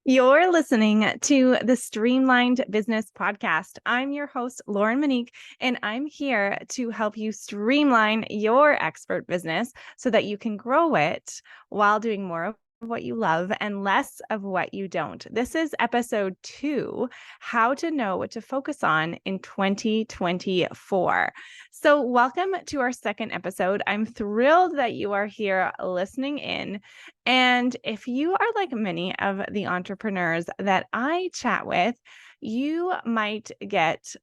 You're listening to the Streamlined Business Podcast. I'm your host, Lauren Monique, and I'm here to help you streamline your expert business so that you can grow it while doing more of what you love and less of what you don't. This is episode 2, how to know what to focus on in 2024. So welcome to our second episode. I'm thrilled that you are here listening in. And if you are like many of the entrepreneurs that I chat with, you might get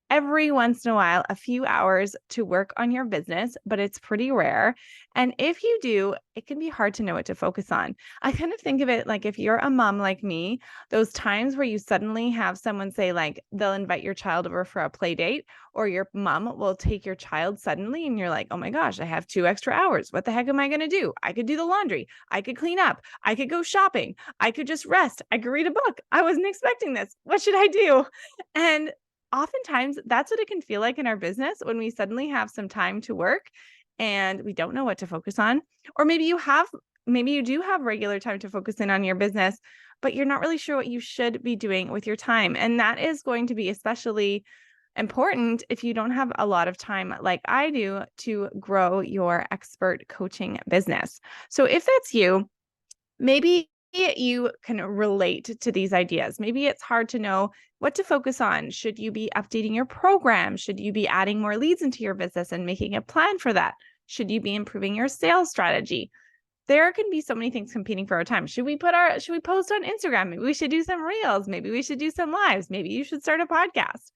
every once in a while a few hours to work on your business, but it's pretty rare. And if you do, it can be hard to know what to focus on. I kind of think of it like if you're a mom like me, those times where you suddenly have someone say, like, they'll invite your child over for a play date, or your mom will take your child suddenly, and you're like, oh my gosh, I have 2 extra hours. What the heck am I going to do? I could do the laundry. I could clean up. I could go shopping. I could just rest. I could read a book. I wasn't expecting this. What should I do? And oftentimes that's what it can feel like in our business when we suddenly have some time to work and we don't know what to focus on. Or maybe you do have regular time to focus in on your business, but you're not really sure what you should be doing with your time. And that is going to be especially important if you don't have a lot of time like I do to grow your expert coaching business. So if that's you, maybe you can relate to these ideas. Maybe it's hard to know what to focus on. Should you be updating your program? Should you be adding more leads into your business and making a plan for that? Should you be improving your sales strategy? There can be so many things competing for our time. Should we post on Instagram? Maybe we should do some reels. Maybe we should do some lives. Maybe you should start a podcast.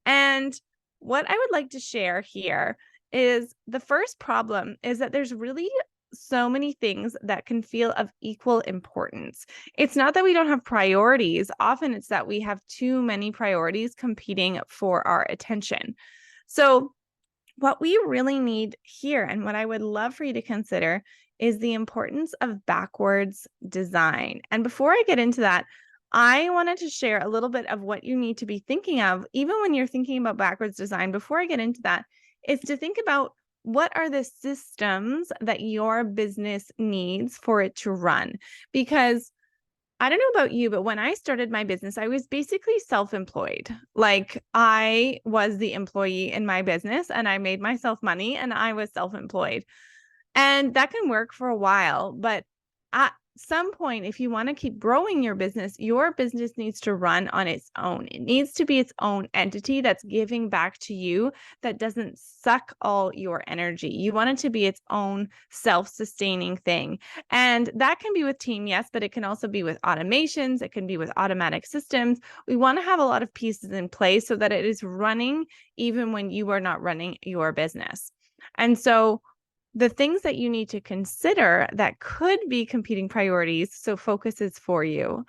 And what I would like to share here is the first problem is that there's really so many things that can feel of equal importance. It's not that we don't have priorities. Often it's that we have too many priorities competing for our attention. So what we really need here, and what I would love for you to consider, is the importance of backwards design. And before I get into that, I wanted to share a little bit of what you need to be thinking of, even when you're thinking about backwards design. Before I get into that, is to think about what are the systems that your business needs for it to run. Because I don't know about you, but when I started my business, I was basically self-employed. Like, I was the employee in my business and I made myself money and I was self-employed. And that can work for a while, but at some point, if you want to keep growing your business needs to run on its own. It needs to be its own entity that's giving back to you, that doesn't suck all your energy. You want it to be its own self-sustaining thing. And that can be with team, yes, but it can also be with automations. It can be with automatic systems. We want to have a lot of pieces in place so that it is running even when you are not running your business. And so the things that you need to consider that could be competing priorities, so focuses for you,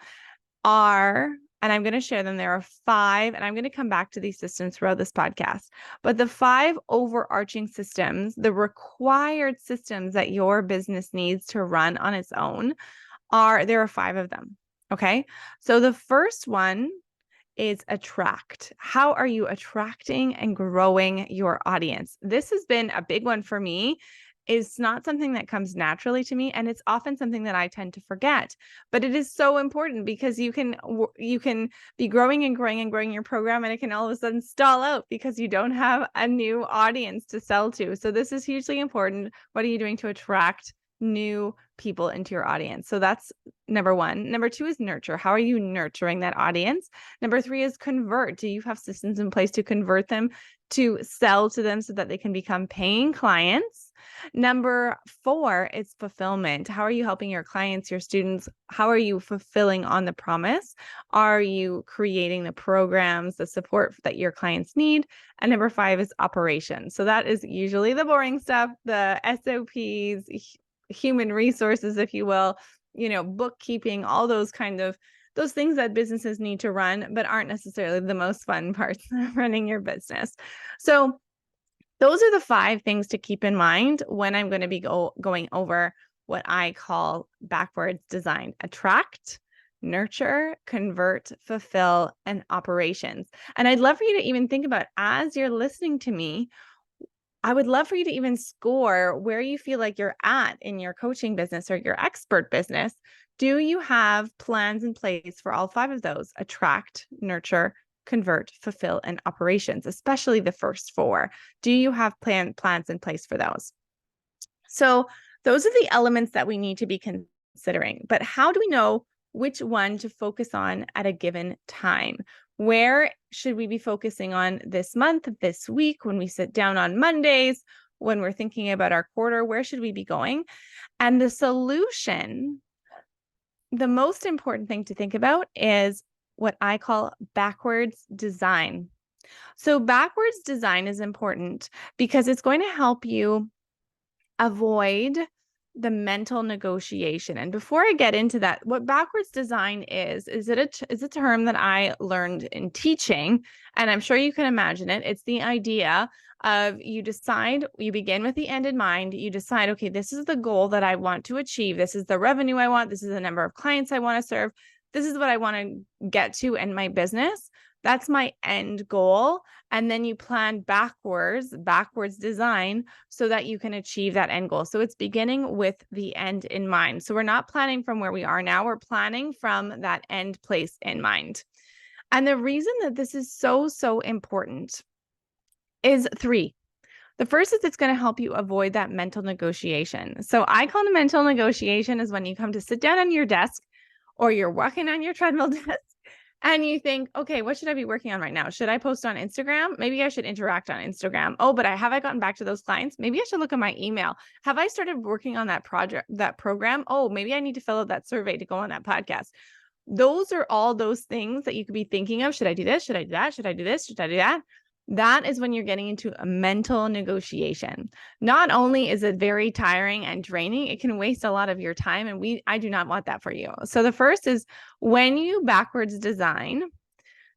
are, and I'm going to share them. There are 5, and I'm going to come back to these systems throughout this podcast. But the 5 overarching systems, the required systems that your business needs to run on its own, there are 5 of them. Okay. So the first one is attract. How are you attracting and growing your audience? This has been a big one for me. It's not something that comes naturally to me, and it's often something that I tend to forget. But it is so important because you can be growing and growing and growing your program, and it can all of a sudden stall out because you don't have a new audience to sell to. So this is hugely important. What are you doing to attract new people into your audience? So that's number 1. Number 2 is nurture. How are you nurturing that audience? Number 3 is convert. Do you have systems in place to convert them, to sell to them so that they can become paying clients? Number 4 is fulfillment. How are you helping your clients, your students? How are you fulfilling on the promise? Are you creating the programs, the support that your clients need? And number 5 is operations. So that is usually the boring stuff, the SOPs, human resources, if you will, bookkeeping, all those things that businesses need to run, but aren't necessarily the most fun parts of running your business. So those are the 5 things to keep in mind when I'm going to be going over what I call backwards design: attract, nurture, convert, fulfill, and operations. And I'd love for you to even think about, as you're listening to me, I would love for you to even score where you feel like you're at in your coaching business or your expert business. Do you have plans in place for all 5 of those? Attract, nurture, convert, fulfill, and operations, especially the first 4. Do you have plans in place for those? So those are the elements that we need to be considering. But how do we know which one to focus on at a given time? Where should we be focusing on this month, this week, when we sit down on Mondays, when we're thinking about our quarter? Where should we be going? And the solution, the most important thing to think about is what I call backwards design. So backwards design is important because it's going to help you avoid the mental negotiation. And before I get into that, what backwards design is a term that I learned in teaching, and I'm sure you can imagine it. It's the idea of you begin with the end in mind. You decide, okay, this is the goal that I want to achieve. This is the revenue I want. This is the number of clients I want to serve. This is what I want to get to in my business. That's my end goal. And then you plan backwards design so that you can achieve that end goal. So it's beginning with the end in mind. So we're not planning from where we are now. We're planning from that end place in mind. And the reason that this is so, so important is 3. The first is it's going to help you avoid that mental negotiation. So I call the mental negotiation is when you come to sit down on your desk or you're walking on your treadmill desk and you think, okay, what should I be working on right now? Should I post on Instagram? Maybe I should interact on Instagram. Oh, but have I gotten back to those clients? Maybe I should look at my email. Have I started working on that project, that program? Oh, maybe I need to fill out that survey to go on that podcast. Those are all those things that you could be thinking of. Should I do this? Should I do that? Should I do this? Should I do that? That is when you're getting into a mental negotiation. Not only is it very tiring and draining, it can waste a lot of your time. And I do not want that for you. So the first is when you backwards design,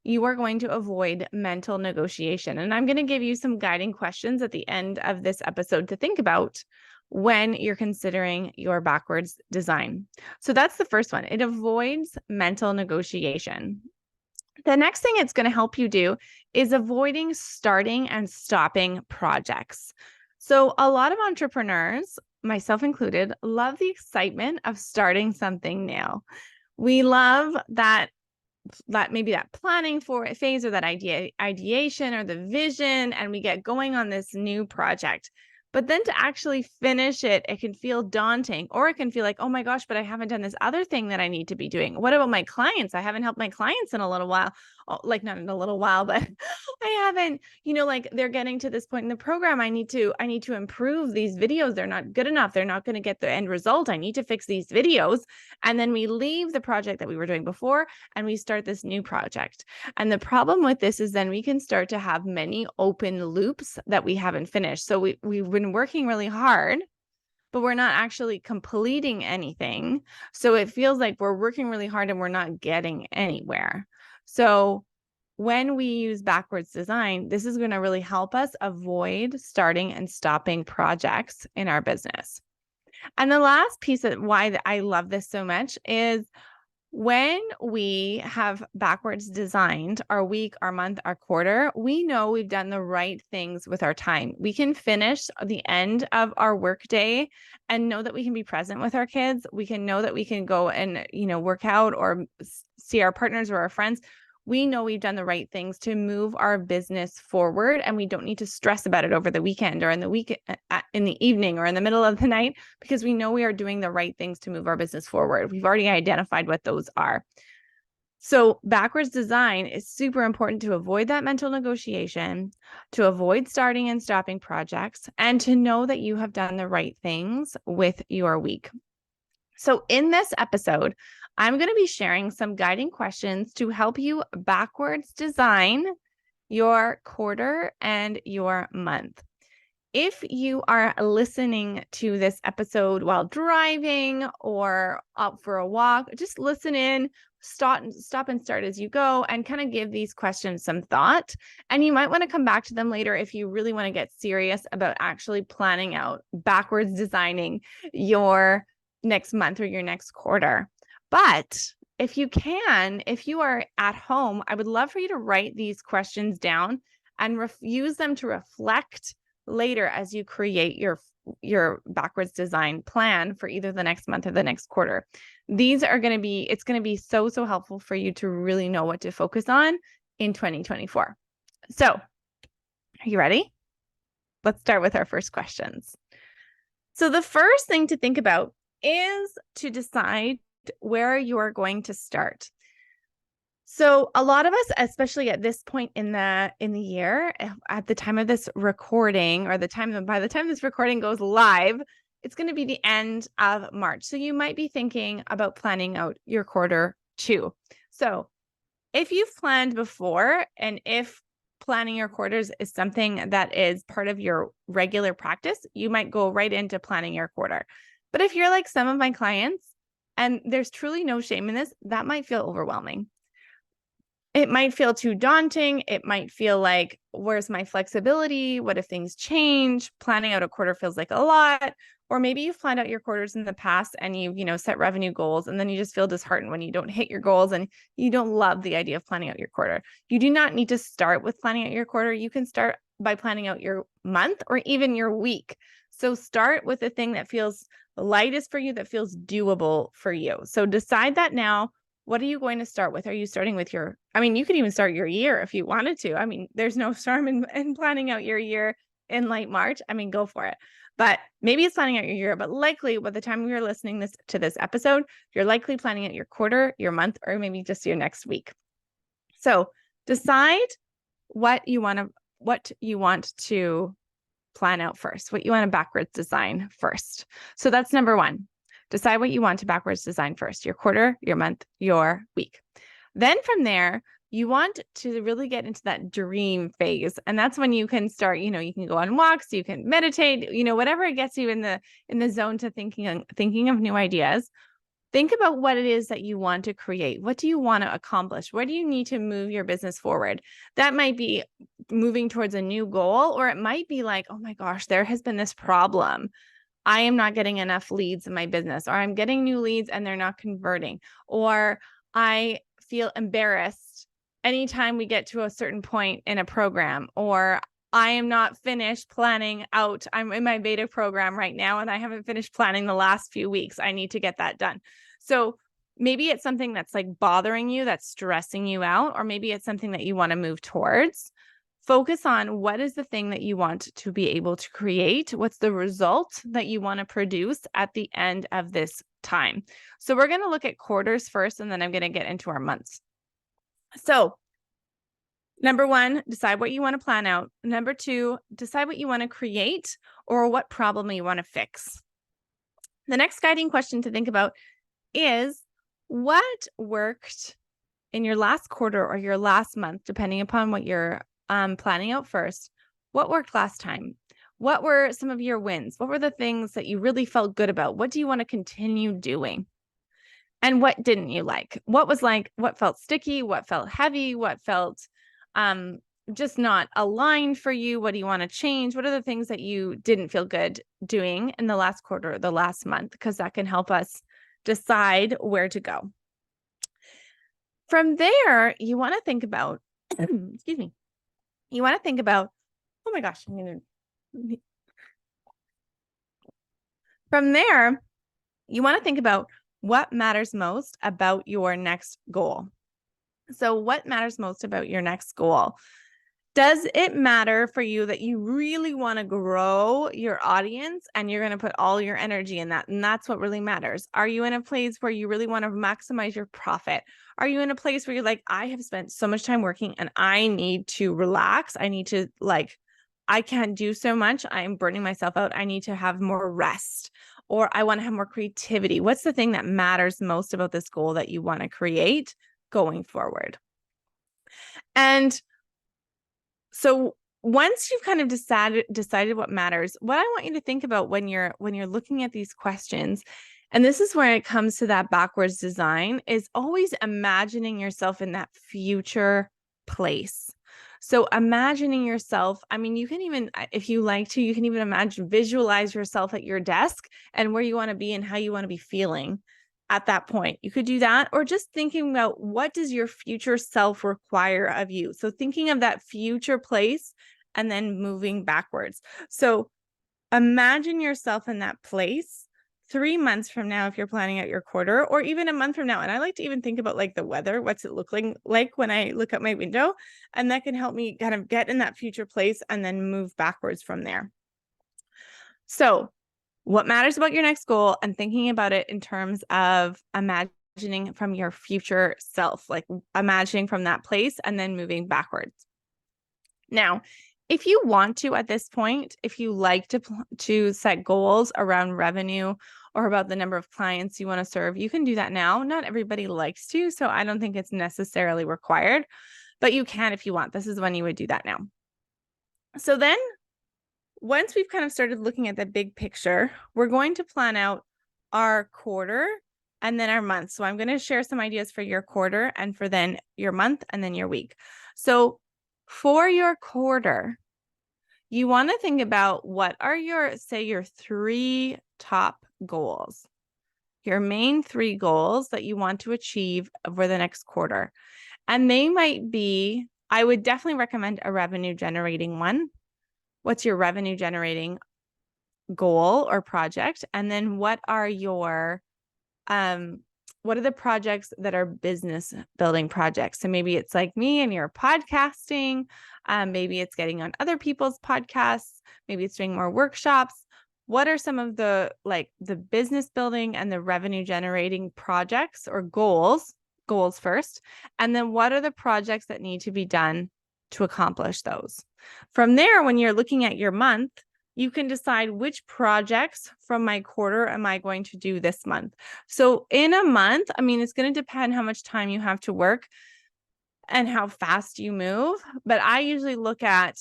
you are going to avoid mental negotiation. And I'm going to give you some guiding questions at the end of this episode to think about when you're considering your backwards design. So that's the first one. It avoids mental negotiation. The next thing it's going to help you do is avoiding starting and stopping projects. So a lot of entrepreneurs, myself included, love the excitement of starting something new. We love that maybe that planning for a phase or that ideation or the vision, and we get going on this new project. But then to actually finish it, it can feel daunting, or it can feel like, oh my gosh, but I haven't done this other thing that I need to be doing. What about my clients? I haven't helped my clients in a little while. Oh, like not in a little while, but I haven't, like they're getting to this point in the program. I need to improve these videos. They're not good enough. They're not going to get the end result. I need to fix these videos. And then we leave the project that we were doing before and we start this new project. And the problem with this is then we can start to have many open loops that we haven't finished. So we've been working really hard, but we're not actually completing anything. So it feels like we're working really hard and we're not getting anywhere. So when we use backwards design, this is going to really help us avoid starting and stopping projects in our business. And the last piece of why I love this so much is when we have backwards designed our week, our month, our quarter, we know we've done the right things with our time. We can finish the end of our workday and know that we can be present with our kids. We can know that we can go and, work out or see our partners or our friends. We know we've done the right things to move our business forward, and we don't need to stress about it over the weekend or in the evening or in the middle of the night, because we know we are doing the right things to move our business forward. We've already identified what those are. So backwards design is super important to avoid that mental negotiation, to avoid starting and stopping projects, and to know that you have done the right things with your week. So in this episode, I'm going to be sharing some guiding questions to help you backwards design your quarter and your month. If you are listening to this episode while driving or out for a walk, just listen in, stop and start as you go, and kind of give these questions some thought. And you might want to come back to them later if you really want to get serious about actually planning out backwards designing your next month or your next quarter. But if you are at home, I would love for you to write these questions down and use them to reflect later as you create your backwards design plan for either the next month or the next quarter. It's going to be so helpful for you to really know what to focus on in 2024. So, are you ready? Let's start with our first questions. So the first thing to think about is to decide where you're going to start. So a lot of us, especially at this point in the year, at the time of this recording, or by the time this recording goes live, it's going to be the end of March. So you might be thinking about planning out your quarter 2. So if you've planned before, and if planning your quarters is something that is part of your regular practice, you might go right into planning your quarter. But if you're like some of my clients, and there's truly no shame in this, that might feel overwhelming. It might feel too daunting. It might feel like, where's my flexibility? What if things change? Planning out a quarter feels like a lot. Or maybe you've planned out your quarters in the past and you've set revenue goals, and then you just feel disheartened when you don't hit your goals and you don't love the idea of planning out your quarter. You do not need to start with planning out your quarter. You can start by planning out your month or even your week. So start with the thing that feels the lightest for you, that feels doable for you. So decide that now. What are you going to start with? Are you starting with you could even start your year if you wanted to. There's no harm in planning out your year in late March. Go for it. But maybe it's planning out your year, but likely by the time you're listening to this episode, you're likely planning out your quarter, your month, or maybe just your next week. So decide what you want to plan out first, what you want to backwards design first. So that's number 1. Decide what you want to backwards design first, your quarter, your month, your week. Then from there, you want to really get into that dream phase. And that's when you can start, you can go on walks, you can meditate, whatever gets you in the zone to thinking of new ideas. Think about what it is that you want to create. What do you want to accomplish? Where do you need to move your business forward? That might be moving towards a new goal, or it might be like, oh my gosh, there has been this problem. I am not getting enough leads in my business, or I'm getting new leads and they're not converting, or I feel embarrassed anytime we get to a certain point in a program, or I am not finished planning out. I'm in my beta program right now and I haven't finished planning the last few weeks. I need to get that done. So maybe it's something that's like bothering you, that's stressing you out, or maybe it's something that you want to move towards. Focus on what is the thing that you want to be able to create. What's the result that you want to produce at the end of this time? So we're going to look at quarters first, and then I'm going to get into our months. So number 1, decide what you want to plan out. Number 2, decide what you want to create or what problem you want to fix. The next guiding question to think about is, what worked in your last quarter or your last month, depending upon what you're planning out first. What worked last time? What were some of your wins? What were the things that you really felt good about? What do you want to continue doing? And what didn't you like? What felt sticky? What felt heavy? What felt just not aligned for you? What do you want to change? What are the things that you didn't feel good doing in the last quarter or the last month? Because that can help us decide where to go. From there, you want to think about, excuse me. You want to think about, oh my gosh, from there, you want to think about what matters most about your next goal. So what matters most about your next goal? Does it matter for you that you really want to grow your audience and you're going to put all your energy in that? And that's what really matters. Are you in a place where you really want to maximize your profit? Are you in a place where you're like, I have spent so much time working and I need to relax. I need to I can't do so much. I'm burning myself out. I need to have more rest, or I want to have more creativity. What's the thing that matters most about this goal that you want to create going forward? And so once you've kind of decided what matters, what I want you to think about when you're looking at these questions, and this is where it comes to that backwards design, is always imagining yourself in that future place. So imagining yourself, you can even, if you like to, you can even visualize yourself at your desk and where you want to be and how you want to be feeling at that point. You could do that, or just thinking about what does your future self require of you. So thinking of that future place and then moving backwards. So imagine yourself in that place 3 months from now, if you're planning out your quarter, or even a month from now. And I like to even think about like the weather, what's it looking like when I look out my window, and that can help me kind of get in that future place and then move backwards from there. So what matters about your next goal, and thinking about it in terms of imagining from your future self, like imagining from that place and then moving backwards. Now, if you want to, at this point, if you like to set goals around revenue or about the number of clients you want to serve, you can do that now. Not everybody likes to, so I don't think it's necessarily required, but you can if you want. This is when you would do that now. So then once we've kind of started looking at the big picture, we're going to plan out our quarter and then our month. So I'm going to share some ideas for your quarter and for then your month and then your week. So for your quarter, you want to think about what are your 3 top goals, your main 3 goals that you want to achieve over the next quarter. And they might be, I would definitely recommend a revenue generating one. What's your revenue generating goal or project? And then what are your what are the projects that are business building projects? So maybe it's like me and you're podcasting. Maybe it's getting on other people's podcasts. Maybe it's doing more workshops. What are some of the business building and the revenue generating projects or goals first? And then what are the projects that need to be done to accomplish those? From there, when you're looking at your month, you can decide which projects from my quarter am I going to do this month. So in a month, I mean, it's going to depend how much time you have to work and how fast you move. But I usually look at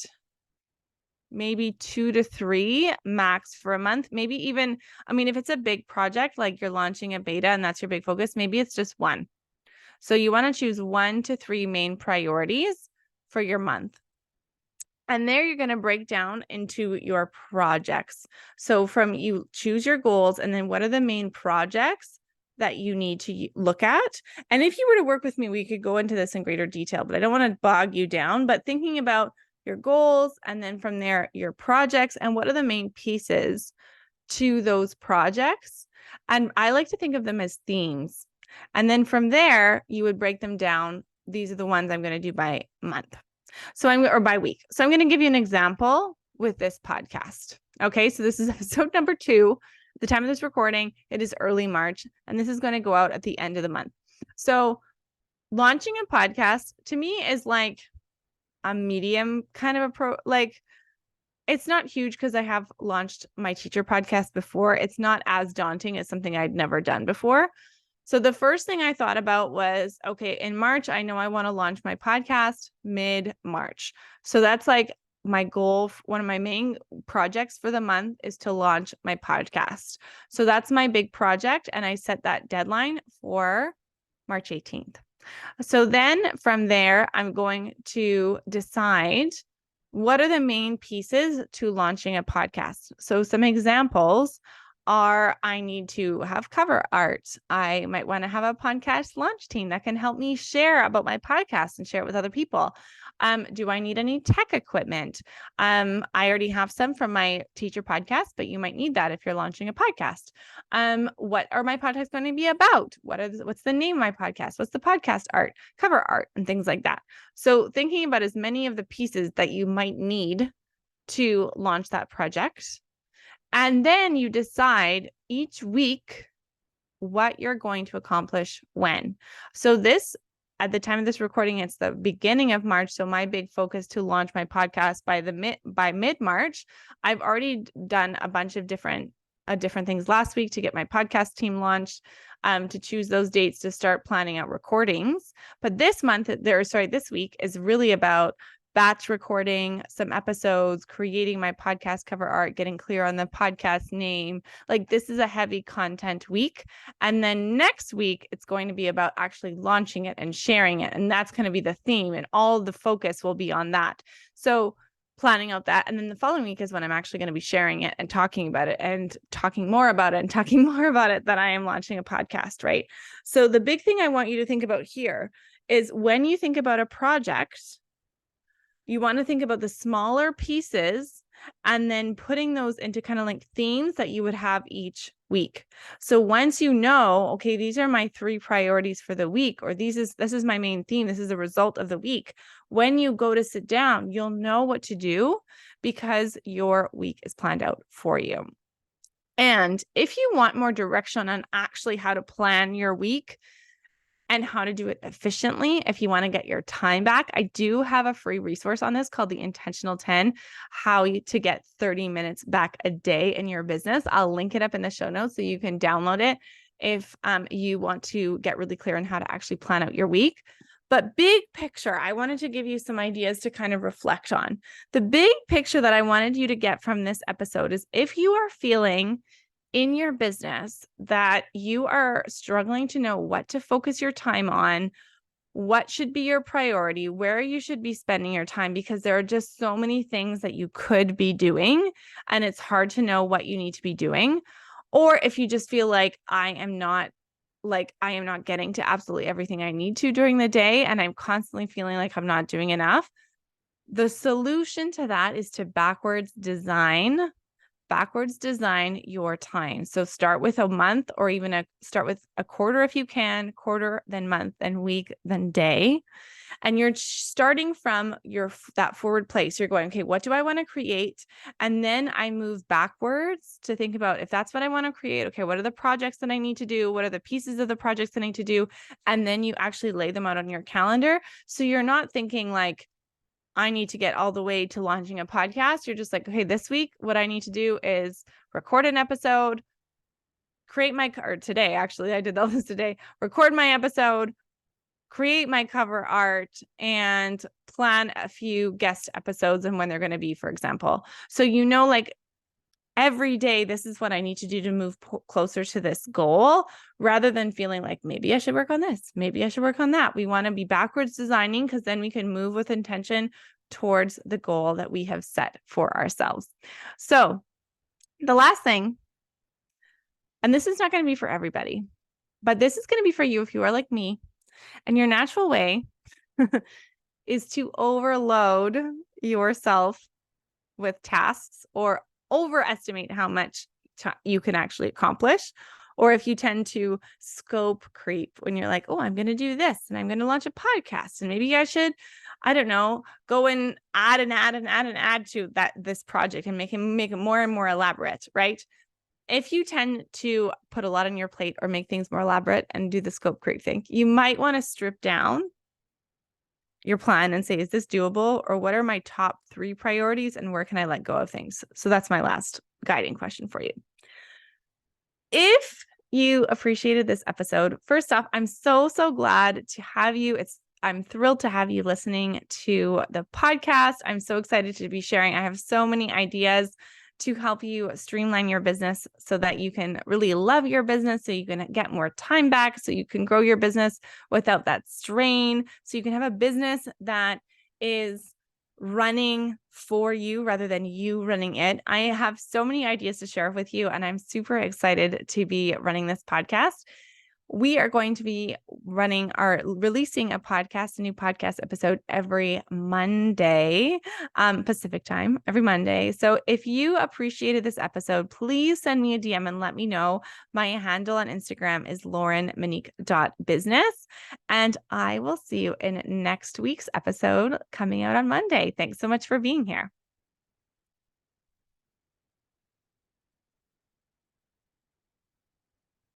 maybe 2 to 3 max for a month. Maybe even, I mean, if it's a big project, like you're launching a beta and that's your big focus, maybe it's just 1. So you want to choose 1 to 3 main priorities for your month. And there you're going to break down into your projects. So from you choose your goals and then what are the main projects that you need to look at. And if you were to work with me, we could go into this in greater detail, but I don't want to bog you down. But thinking about your goals and then from there, your projects and what are the main pieces to those projects. And I like to think of them as themes. And then from there, you would break them down. These are the ones I'm going to do by month. Or by week. So I'm going to give you an example with this podcast. Okay. So this is episode number 2. At the time of this recording, it is early March, and this is going to go out at the end of the month. So launching a podcast to me is like a medium kind of it's not huge because I have launched my teacher podcast before. It's not as daunting as something I'd never done before. So the first thing I thought about was, okay, in March, I know I want to launch my podcast mid-March. So that's like my goal. One of my main projects for the month is to launch my podcast. So that's my big project. And I set that deadline for March 18th. So then from there, I'm going to decide what are the main pieces to launching a podcast. So some examples are I need to have cover art. I might want to have a podcast launch team that can help me share about my podcast and share it with other people. Do I need any tech equipment? I already have some from my teacher podcast, but you might need that if you're launching a podcast. What are my podcasts going to be about? What's the name of my podcast? What's the podcast art, cover art, and things like that. So thinking about as many of the pieces that you might need to launch that project. And then you decide each week what you're going to accomplish when. So at the time of this recording, it's the beginning of March. So my big focus to launch my podcast by mid-March. I've already done a bunch of different things last week to get my podcast team launched, to choose those dates to start planning out recordings. But this week is really about batch recording some episodes, creating my podcast cover art, getting clear on the podcast name. Like this is a heavy content week. And then next week, it's going to be about actually launching it and sharing it. And that's going to be the theme, and all the focus will be on that. So planning out that. And then the following week is when I'm actually going to be sharing it and talking about it and talking more about it that I am launching a podcast, right? So the big thing I want you to think about here is when you think about a project, you want to think about the smaller pieces and then putting those into kind of like themes that you would have each week. So once you know, okay, these are my 3 priorities for the week, or this is my main theme, this is the result of the week. When you go to sit down, you'll know what to do because your week is planned out for you. And if you want more direction on actually how to plan your week and how to do it efficiently, if you want to get your time back, I do have a free resource on this called the Intentional 10, to get 30 minutes back a day in your business. I'll link it up in the show notes so you can download it if you want to get really clear on how to actually plan out your week. But big picture, I wanted to give you some ideas to kind of reflect on. The big picture that I wanted you to get from this episode is, if you are feeling in your business that you are struggling to know what to focus your time on, what should be your priority, where you should be spending your time, because there are just so many things that you could be doing and it's hard to know what you need to be doing. Or if you just feel like I am not getting to absolutely everything I need to during the day and I'm constantly feeling like I'm not doing enough, the solution to that is to backwards design your time. So start with a month, or even start with a quarter if you can, quarter, then month, then week, then day. And you're starting from that forward place. You're going, okay, what do I want to create? And then I move backwards to think about, if that's what I want to create, okay, what are the projects that I need to do? What are the pieces of the projects that I need to do? And then you actually lay them out on your calendar. So you're not thinking like, I need to get all the way to launching a podcast. You're just like, okay, this week, what I need to do is record an episode, today, actually, I did all this today, record my episode, create my cover art, and plan a few guest episodes and when they're going to be, for example. So, like every day, this is what I need to do to move closer to this goal, rather than feeling like maybe I should work on this, maybe I should work on that. We want to be backwards designing, because then we can move with intention towards the goal that we have set for ourselves. So the last thing, and this is not going to be for everybody, but this is going to be for you if you are like me, and your natural way is to overload yourself with tasks, or overestimate how much you can actually accomplish. Or if you tend to scope creep when you're like, oh, I'm going to do this and I'm going to launch a podcast, and maybe I should, I don't know, go and add to this project and make it more and more elaborate, right? If you tend to put a lot on your plate or make things more elaborate and do the scope creep thing, you might want to strip down your plan and say, is this doable? Or what are my top 3 priorities and where can I let go of things? So that's my last guiding question for you. If you appreciated this episode, first off, I'm so glad to have you. I'm thrilled to have you listening to the podcast. I'm so excited to be sharing. I have so many ideas to help you streamline your business so that you can really love your business, so you can get more time back, so you can grow your business without that strain, so you can have a business that is running for you rather than you running it. I have so many ideas to share with you, and I'm super excited to be running this podcast. We are going to be releasing a new podcast episode every Monday, Pacific time, every Monday. So if you appreciated this episode, please send me a DM and let me know. My handle on Instagram is laurenmonique.business, and I will see you in next week's episode coming out on Monday. Thanks so much for being here.